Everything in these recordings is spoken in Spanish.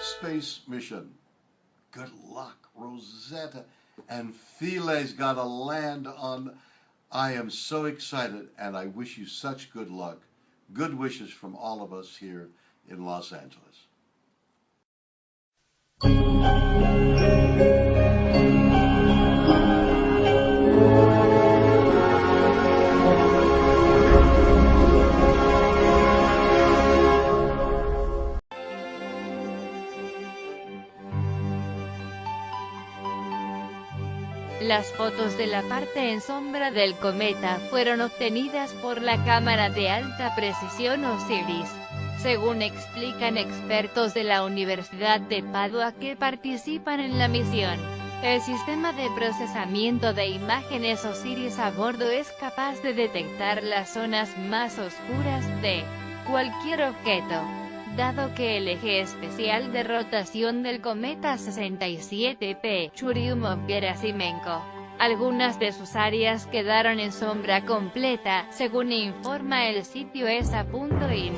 space mission. Good luck, Rosetta. And Philae's got to land on. I am so excited, and I wish you such good luck. Good wishes from all of us here in Los Angeles. Las fotos de la parte en sombra del cometa fueron obtenidas por la cámara de alta precisión OSIRIS. Según explican expertos de la Universidad de Padua que participan en la misión, el sistema de procesamiento de imágenes OSIRIS a bordo es capaz de detectar las zonas más oscuras de cualquier objeto. Dado que el eje especial de rotación del cometa 67P Churyumov-Gerasimenko, algunas de sus áreas quedaron en sombra completa, según informa el sitio ESA.in.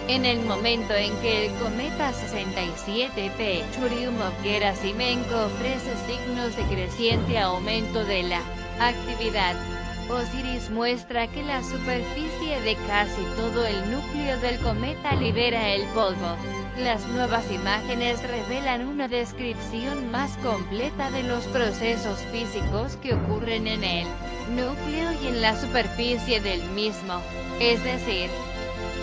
En el momento en que el cometa 67P Churyumov-Gerasimenko ofrece signos de creciente aumento de la actividad, OSIRIS muestra que la superficie de casi todo el núcleo del cometa libera el polvo. Las nuevas imágenes revelan una descripción más completa de los procesos físicos que ocurren en el núcleo y en la superficie del mismo. Es decir,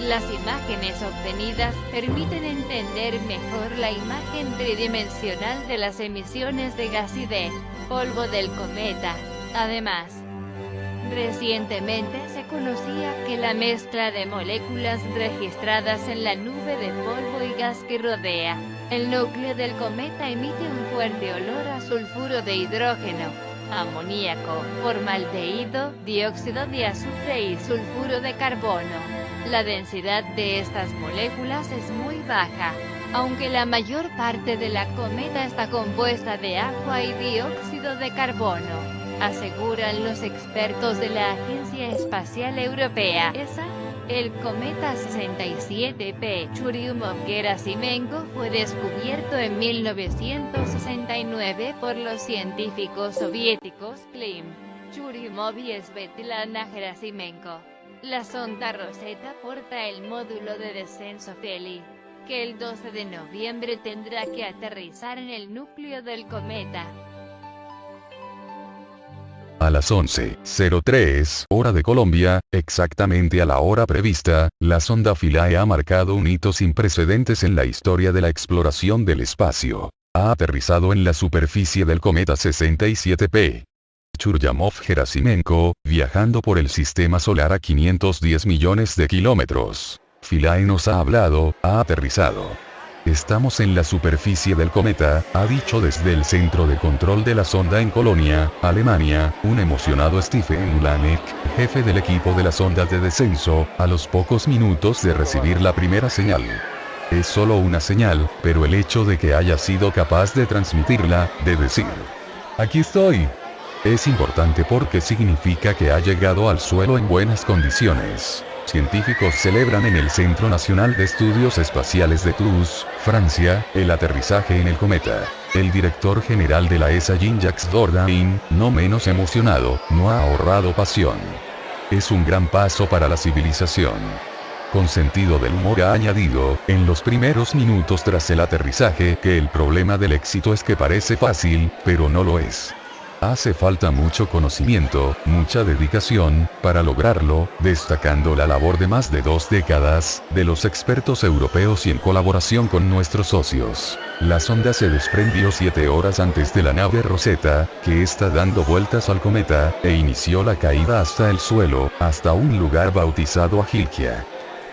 las imágenes obtenidas permiten entender mejor la imagen tridimensional de las emisiones de gas y de polvo del cometa. Además, recientemente se conocía que la mezcla de moléculas registradas en la nube de polvo y gas que rodea el núcleo del cometa emite un fuerte olor a sulfuro de hidrógeno, amoníaco, formaldehído, dióxido de azufre y sulfuro de carbono. La densidad de estas moléculas es muy baja, aunque la mayor parte de la cometa está compuesta de agua y dióxido de carbono, aseguran los expertos de la Agencia Espacial Europea (ESA). El cometa 67P Churyumov-Gerasimenko fue descubierto en 1969 por los científicos soviéticos Klim Churyumov y Svetlana Gerasimenko. La sonda Rosetta porta el módulo de descenso Philae, que el 12 de noviembre tendrá que aterrizar en el núcleo del cometa. A las 11:03 hora de Colombia, exactamente a la hora prevista, la sonda Philae ha marcado un hito sin precedentes en la historia de la exploración del espacio. Ha aterrizado en la superficie del cometa 67P Churyumov-Gerasimenko, viajando por el sistema solar a 510 millones de kilómetros. Philae nos ha hablado, ha aterrizado. Estamos en la superficie del cometa, ha dicho desde el centro de control de la sonda en Colonia, Alemania, un emocionado Stephen Ulanek, jefe del equipo de la sonda de descenso, a los pocos minutos de recibir la primera señal. Es solo una señal, pero el hecho de que haya sido capaz de transmitirla, de decir, "Aquí estoy", es importante porque significa que ha llegado al suelo en buenas condiciones. Científicos celebran en el Centro Nacional de Estudios Espaciales de Toulouse, Francia, el aterrizaje en el cometa. El director general de la ESA Jean-Jacques Dordain, no menos emocionado, no ha ahorrado pasión. Es un gran paso para la civilización. Con sentido del humor ha añadido, en los primeros minutos tras el aterrizaje, que el problema del éxito es que parece fácil, pero no lo es. Hace falta mucho conocimiento, mucha dedicación, para lograrlo, destacando la labor de más de 2 décadas, de los expertos europeos y en colaboración con nuestros socios. La sonda se desprendió 7 horas antes de la nave Rosetta, que está dando vueltas al cometa, e inició la caída hasta el suelo, hasta un lugar bautizado Ahilkia.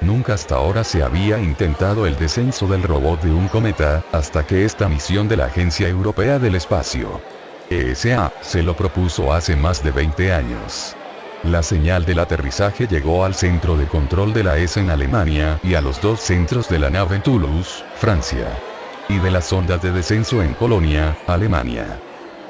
Nunca hasta ahora se había intentado el descenso del robot de un cometa, hasta que esta misión de la Agencia Europea del Espacio ESA, se lo propuso hace más de 20 años. La señal del aterrizaje llegó al centro de control de la ESA en Alemania, y a los 2 centros de la nave en Toulouse, Francia. Y de la sonda de descenso en Colonia, Alemania.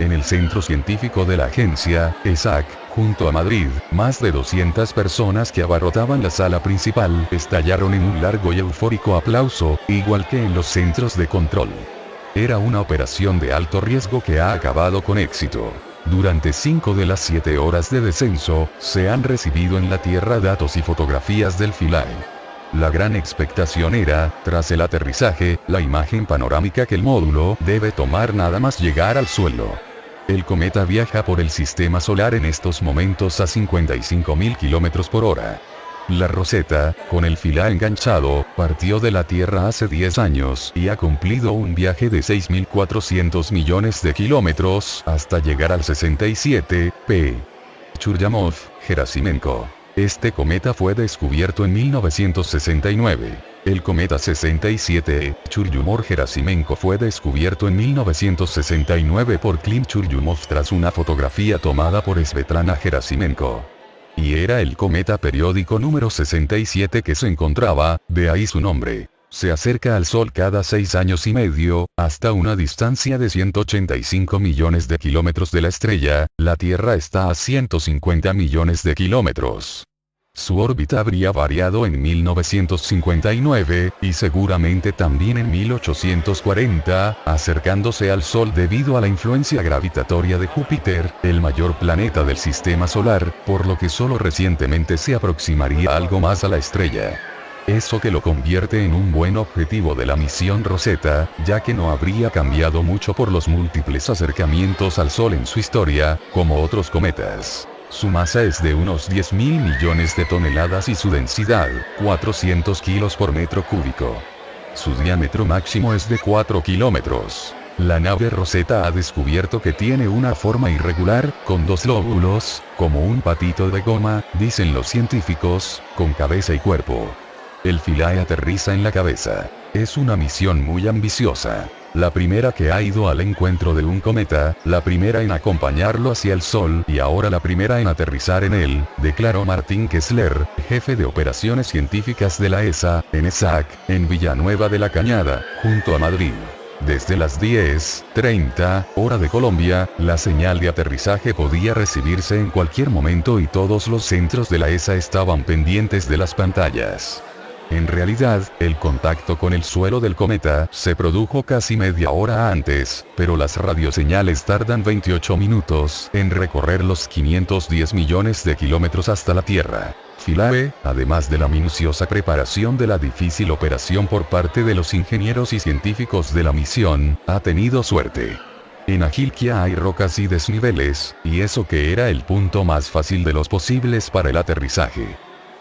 En el centro científico de la agencia, ESAC, junto a Madrid, más de 200 personas que abarrotaban la sala principal estallaron en un largo y eufórico aplauso, igual que en los centros de control. Era una operación de alto riesgo que ha acabado con éxito. Durante 5 de las 7 horas de descenso, se han recibido en la Tierra datos y fotografías del Philae. La gran expectación era, tras el aterrizaje, la imagen panorámica que el módulo debe tomar nada más llegar al suelo. El cometa viaja por el sistema solar en estos momentos a 55.000 km por hora. La Rosetta, con el Philae enganchado, partió de la Tierra hace 10 años y ha cumplido un viaje de 6.400 millones de kilómetros hasta llegar al 67 P. Churyumov-Gerasimenko. Este cometa fue descubierto en 1969. El cometa 67 Churyumov-Gerasimenko fue descubierto en 1969 por Klim Churyumov tras una fotografía tomada por Svetlana Gerasimenko. Y era el cometa periódico número 67 que se encontraba, de ahí su nombre. Se acerca al Sol cada 6 años y medio, hasta una distancia de 185 millones de kilómetros de la estrella. La Tierra está a 150 millones de kilómetros. Su órbita habría variado en 1959, y seguramente también en 1840, acercándose al Sol debido a la influencia gravitatoria de Júpiter, el mayor planeta del sistema solar, por lo que solo recientemente se aproximaría algo más a la estrella. Eso que lo convierte en un buen objetivo de la misión Rosetta, ya que no habría cambiado mucho por los múltiples acercamientos al Sol en su historia, como otros cometas. Su masa es de unos 10.000 millones de toneladas y su densidad, 400 kilos por metro cúbico. Su diámetro máximo es de 4 kilómetros. La nave Rosetta ha descubierto que tiene una forma irregular, con 2 lóbulos, como un patito de goma, dicen los científicos, con cabeza y cuerpo. El Philae aterriza en la cabeza. Es una misión muy ambiciosa. La primera que ha ido al encuentro de un cometa, la primera en acompañarlo hacia el Sol y ahora la primera en aterrizar en él, declaró Martín Kessler, jefe de operaciones científicas de la ESA, en ESAC, en Villanueva de la Cañada, junto a Madrid. Desde las 10:30, hora de Colombia, la señal de aterrizaje podía recibirse en cualquier momento y todos los centros de la ESA estaban pendientes de las pantallas. En realidad, el contacto con el suelo del cometa se produjo casi media hora antes, pero las radioseñales tardan 28 minutos en recorrer los 510 millones de kilómetros hasta la Tierra. Philae, además de la minuciosa preparación de la difícil operación por parte de los ingenieros y científicos de la misión, ha tenido suerte. En Agilkia hay rocas y desniveles, y eso que era el punto más fácil de los posibles para el aterrizaje.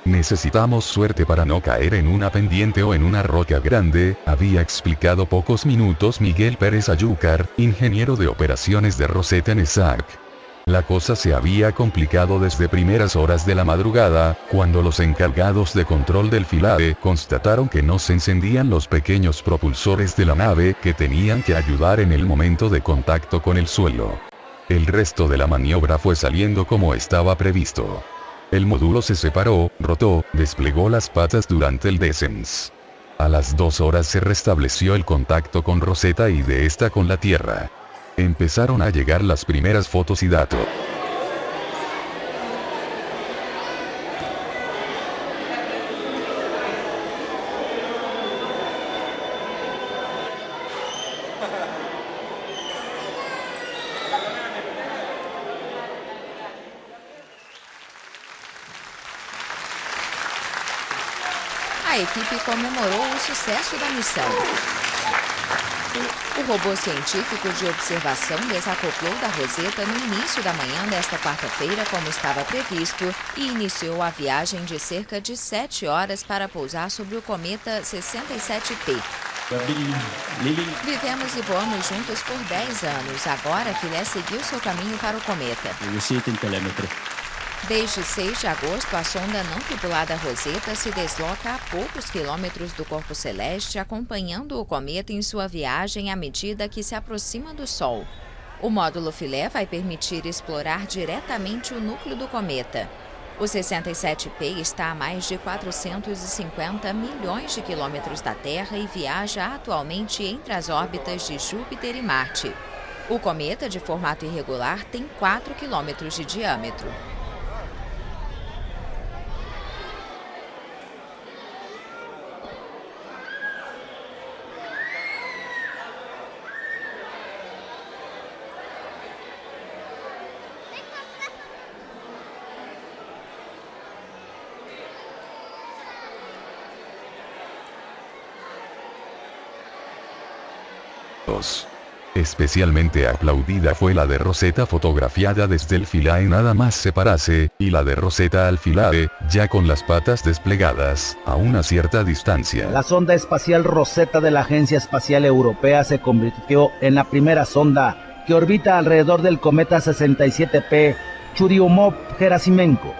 Necesitamos suerte para no caer en una pendiente o en una roca grande, había explicado pocos minutos Miguel Pérez Ayúcar, ingeniero de operaciones de Rosetta en ESAC. La cosa se había complicado desde primeras horas de la madrugada, cuando los encargados de control del Philae constataron que no se encendían los pequeños propulsores de la nave que tenían que ayudar en el momento de contacto con el suelo. El resto de la maniobra fue saliendo como estaba previsto. El módulo se separó, rotó, desplegó las patas durante el descens. A las 2 horas se restableció el contacto con Rosetta y de esta con la Tierra. Empezaron a llegar las primeras fotos y datos. A equipe comemorou o sucesso da missão. O robô científico de observação desacoplou da Rosetta no início da manhã desta quarta-feira, como estava previsto, e iniciou a viagem de cerca de 7 horas para pousar sobre o cometa 67P. Vivemos e voamos juntos por 10 anos. Agora, Philae seguiu seu caminho para o cometa. Desde 6 de agosto, a sonda não tripulada Rosetta se desloca a poucos quilômetros do corpo celeste, acompanhando o cometa em sua viagem à medida que se aproxima do Sol. O módulo Philae vai permitir explorar diretamente o núcleo do cometa. O 67P está a mais de 450 milhões de quilômetros da Terra e viaja atualmente entre as órbitas de Júpiter e Marte. O cometa, de formato irregular, tem 4 quilômetros de diâmetro. Especialmente aplaudida fue la de Rosetta fotografiada desde el Philae nada más separarse, y la de Rosetta al Philae, ya con las patas desplegadas, a una cierta distancia. La sonda espacial Rosetta de la Agencia Espacial Europea se convirtió en la primera sonda que orbita alrededor del cometa 67P Churyumov-Gerasimenko.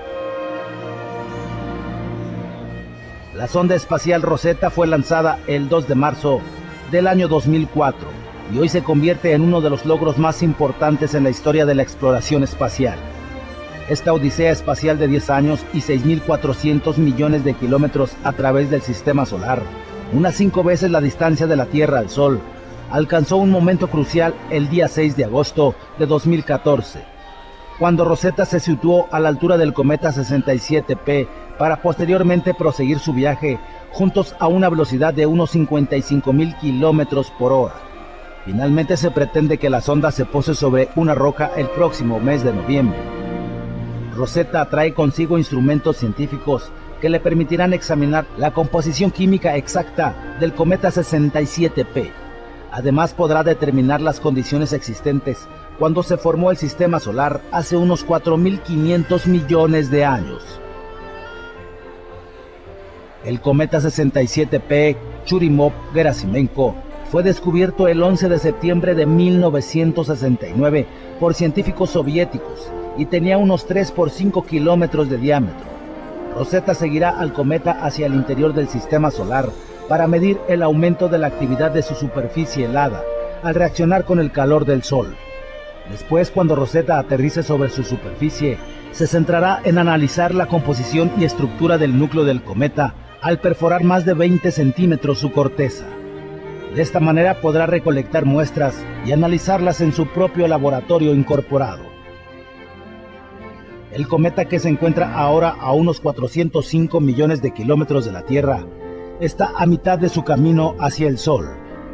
La sonda espacial Rosetta fue lanzada el 2 de marzo del año 2004. Y hoy se convierte en uno de los logros más importantes en la historia de la exploración espacial. Esta odisea espacial de 10 años y 6.400 millones de kilómetros a través del sistema solar, unas 5 veces la distancia de la Tierra al Sol, alcanzó un momento crucial el día 6 de agosto de 2014, cuando Rosetta se situó a la altura del cometa 67P para posteriormente proseguir su viaje juntos a una velocidad de unos 55.000 kilómetros por hora. Finalmente se pretende que la sonda se pose sobre una roca el próximo mes de noviembre. Rosetta trae consigo instrumentos científicos que le permitirán examinar la composición química exacta del cometa 67P. Además podrá determinar las condiciones existentes cuando se formó el sistema solar hace unos 4.500 millones de años. El cometa 67P Churyumov-Gerasimenko fue descubierto el 11 de septiembre de 1969 por científicos soviéticos y tenía unos 3 por 5 kilómetros de diámetro. Rosetta seguirá al cometa hacia el interior del sistema solar para medir el aumento de la actividad de su superficie helada al reaccionar con el calor del Sol. Después, cuando Rosetta aterrice sobre su superficie, se centrará en analizar la composición y estructura del núcleo del cometa al perforar más de 20 centímetros su corteza. De esta manera podrá recolectar muestras y analizarlas en su propio laboratorio incorporado. El cometa, que se encuentra ahora a unos 405 millones de kilómetros de la Tierra, está a mitad de su camino hacia el Sol,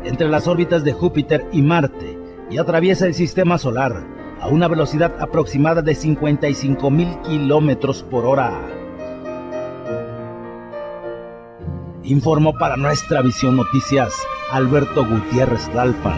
entre las órbitas de Júpiter y Marte, y atraviesa el sistema solar a una velocidad aproximada de 55.000 kilómetros por hora. Informó para Nuestra Visión Noticias Alberto Gutiérrez Tlalpan.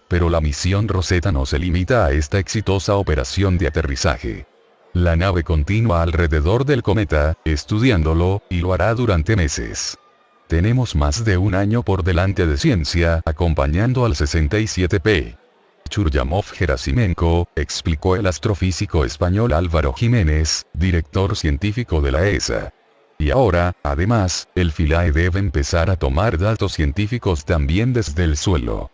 Pero la misión Rosetta no se limita a esta exitosa operación de aterrizaje. La nave continúa alrededor del cometa, estudiándolo, y lo hará durante meses. Tenemos más de un año por delante de ciencia, acompañando al 67P. Churyumov-Gerasimenko, explicó el astrofísico español Álvaro Jiménez, director científico de la ESA. Y ahora, además, el Philae debe empezar a tomar datos científicos también desde el suelo.